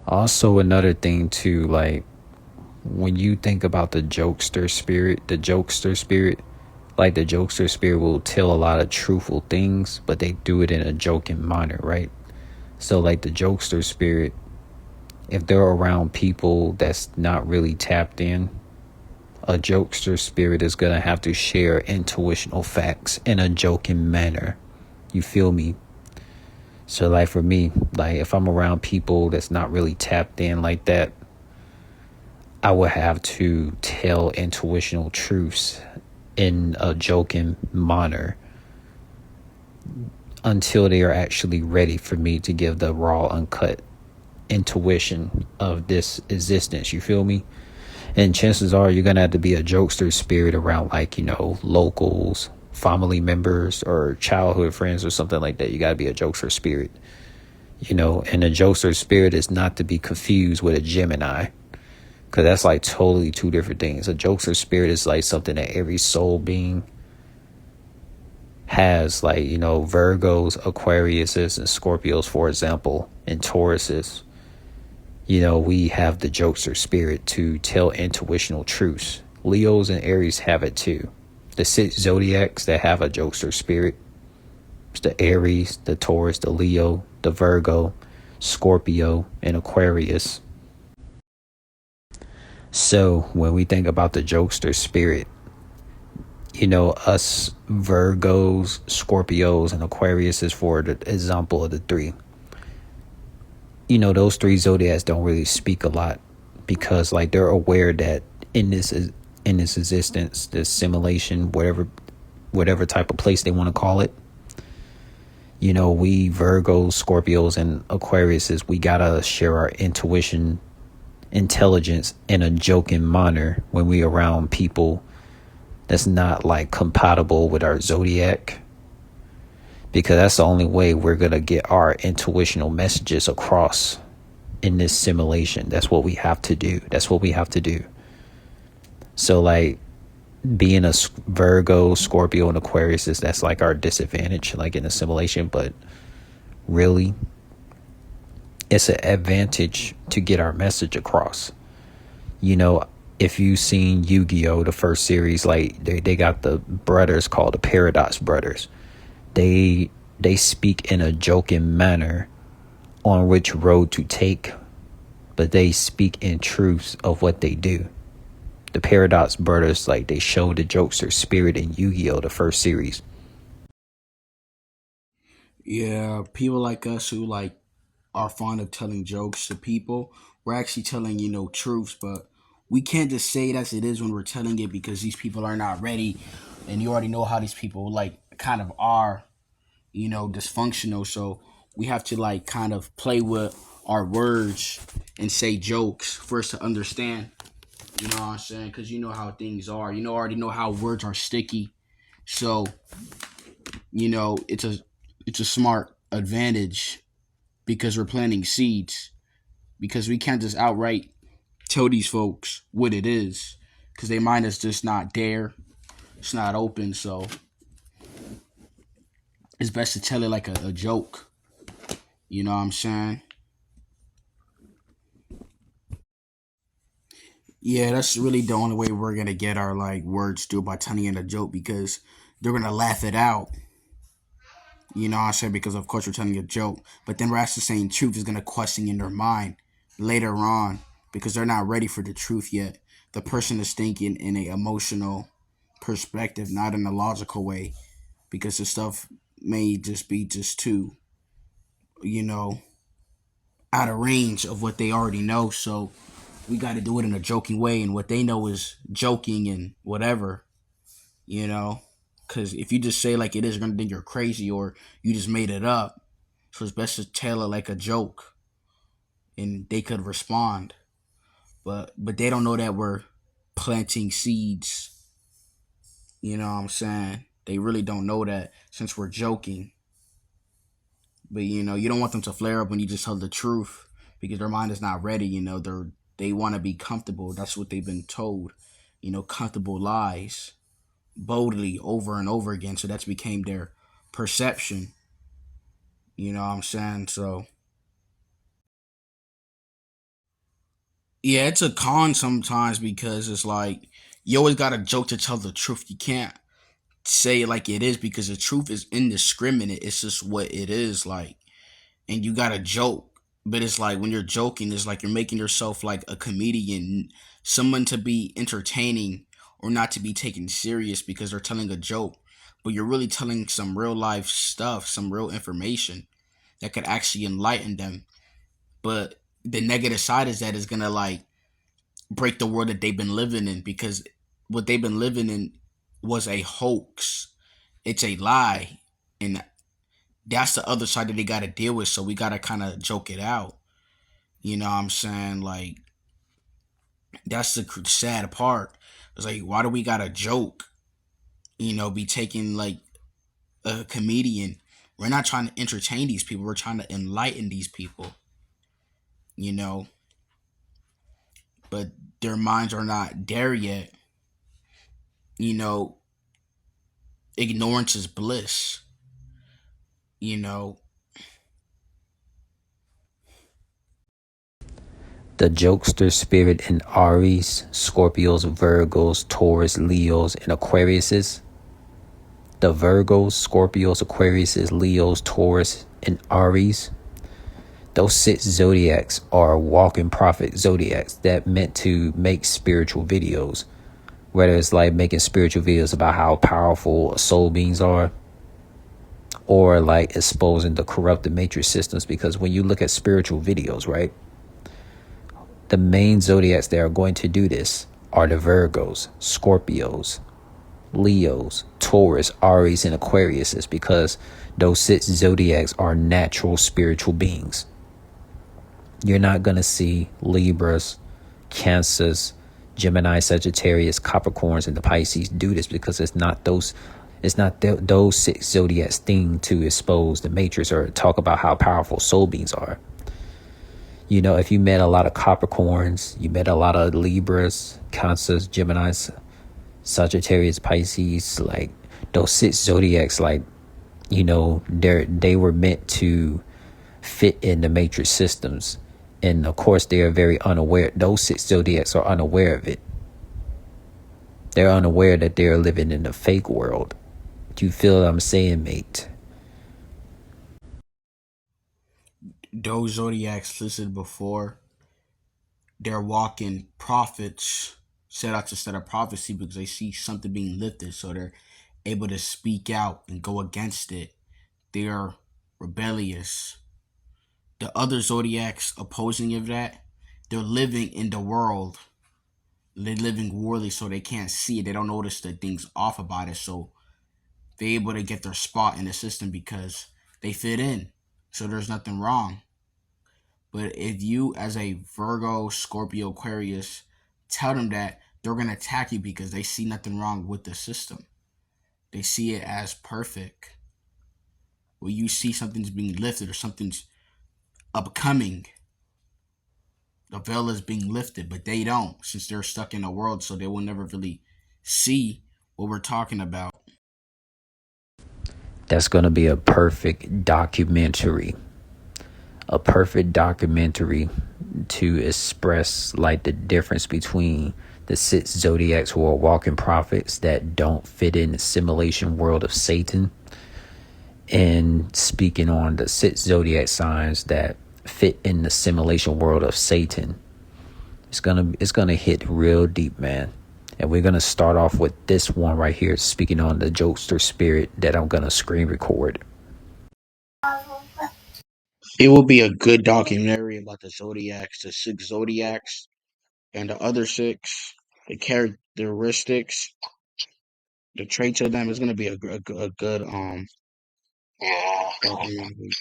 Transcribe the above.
Also, another thing too, like when you think about the jokester spirit will tell a lot of truthful things, but they do it in a joking manner, right? So like the jokester spirit, if they're around people that's not really tapped in, a jokester spirit is gonna have to share intuitional facts in a joking manner. You feel me? So like for me, like if I'm around people that's not really tapped in like that, I would have to tell intuitional truths in a joking manner until they are actually ready for me to give the raw, uncut intuition of this existence. You feel me? And chances are you're gonna have to be a jokester spirit around, like, locals, family members, or childhood friends or something like that. You gotta be a jokester spirit. And a jokester spirit is not to be confused with a Gemini, because that's like totally two different things. A jokester spirit is like something that every soul being has, like, Virgos, Aquariuses, and Scorpios, for example, and Tauruses. We have the jokester spirit to tell intuitional truths. Leos and Aries have it too. The 6 zodiacs that have a jokester spirit: it's the Aries, the Taurus, the Leo, the Virgo, Scorpio, and Aquarius. So when we think about the jokester spirit, us Virgos, Scorpios, and Aquarius is for the example of the three. Those 3 zodiacs don't really speak a lot, because like they're aware that in this existence, this simulation, whatever type of place they want to call it, we Virgos, Scorpios, and Aquariuses, we gotta share our intuition, intelligence in a joking manner when we around people that's not like compatible with our zodiac, because that's the only way we're gonna get our intuitional messages across in this simulation. That's what we have to do. So like being a Virgo, Scorpio, and Aquarius, that's like our disadvantage, like in the simulation. But really, it's an advantage to get our message across. If you've seen Yu-Gi-Oh, the first series, like they got the brothers called the Paradox Brothers. They speak in a joking manner on which road to take, but they speak in truths of what they do. The Paradox Brothers, like, they show the jokester spirit in Yu-Gi-Oh, the first series. Yeah, people like us who like are fond of telling jokes to people, we're actually telling, truths, but we can't just say it as it is when we're telling it, because these people are not ready, and you already know how these people like kind of are, dysfunctional. So we have to like kind of play with our words and say jokes for us to understand. You know what I'm saying? Because you know how things are. Already know how words are sticky. So it's a smart advantage, because we're planting seeds. Because we can't just outright tell these folks what it is, because their mind is just not there. It's not open. So it's best to tell it like a joke. You know what I'm saying? Yeah, that's really the only way we're gonna get our like words through, by telling it a joke, because they're gonna laugh it out. You know what I'm saying? Because of course we're telling a joke, but then we're actually saying truth is gonna question in their mind later on, because they're not ready for the truth yet. The person is thinking in a emotional perspective, not in a logical way, because the stuff may just be just too, you know, out of range of what they already know. So we got to do it in a joking way, and what they know is joking and whatever, you know. Because if you just say like it is, you're gonna think you're crazy or you just made it up. So it's best to tell it like a joke, and they could respond. But they don't know that we're planting seeds. You know what I'm saying? They really don't know that, since we're joking. But you don't want them to flare up when you just tell the truth, because their mind is not ready. They want to be comfortable. That's what they've been told. Comfortable lies boldly over and over again. So that's became their perception. You know what I'm saying? So Yeah, it's a con sometimes because it's like you always got to joke to tell the truth. You can't say it like it is because the truth is indiscriminate. It's just what it is like, and you got to joke. But it's like when you're joking, it's like you're making yourself like a comedian, someone to be entertaining or not to be taken serious because they're telling a joke. But you're really telling some real life stuff, some real information that could actually enlighten them. But the negative side is that it's gonna like break the world that they've been living in because what they've been living in was a hoax. It's a lie. And that's the other side that they got to deal with. So we got to kind of joke it out. You know what I'm saying? Like, that's the sad part. It's like, why do we got to joke? Be taking like a comedian. We're not trying to entertain these people. We're trying to enlighten these people, you know, but their minds are not there yet. You know, ignorance is bliss, you know. The jokester spirit in Aries, Scorpios, Virgos, Taurus, Leos, and Aquariuses. The Virgos, Scorpios, Aquariuses, Leos, Taurus, and Aries. Those 6 zodiacs are walking prophet zodiacs that meant to make spiritual videos. Whether it's like making spiritual videos about how powerful soul beings are, or like exposing the corrupted matrix systems. Because when you look at spiritual videos, right, the main zodiacs that are going to do this are the Virgos, Scorpios, Leos, Taurus, Aries, and Aquariuses, because those 6 zodiacs are natural spiritual beings. You're not going to see Libras, Cancers, Gemini, Sagittarius, Capricorns, and the Pisces do this because those 6 zodiacs thing to expose the matrix or talk about how powerful soul beings are. If you met a lot of Capricorns, you met a lot of Libras, Cancers, Geminis, Sagittarius, Pisces, like those 6 zodiacs, like, they were meant to fit in the matrix systems. And of course, they are very unaware. Those 6 zodiacs are unaware of it. They're unaware that they're living in a fake world. Do you feel what I'm saying, mate? Those zodiacs listed before, they're walking prophets set out to set a prophecy because they see something being lifted, so they're able to speak out and go against it. They are rebellious. The other zodiacs opposing of that, they're living in the world. They're living worldly, so they can't see it. They don't notice the things off about it, so they're able to get their spot in the system because they fit in. So there's nothing wrong. But if you, as a Virgo, Scorpio, Aquarius, tell them that, they're going to attack you because they see nothing wrong with the system. They see it as perfect. When you see something's being lifted or something's upcoming, the veil is being lifted, but they don't since they're stuck in a world, so they will never really see what we're talking about. That's going to be a perfect documentary. A perfect documentary to express like the difference between the 6 zodiacs who are walking prophets that don't fit in the simulation world of Satan, and speaking on the 6 zodiac signs that fit in the simulation world of Satan. It's gonna hit real deep, man. And we're gonna start off with this one right here, speaking on the jokester spirit, that I'm gonna screen record. It will be a good documentary about the zodiacs, the 6 zodiacs, and the other 6, the characteristics, the traits of them. Is going to be a good documentary.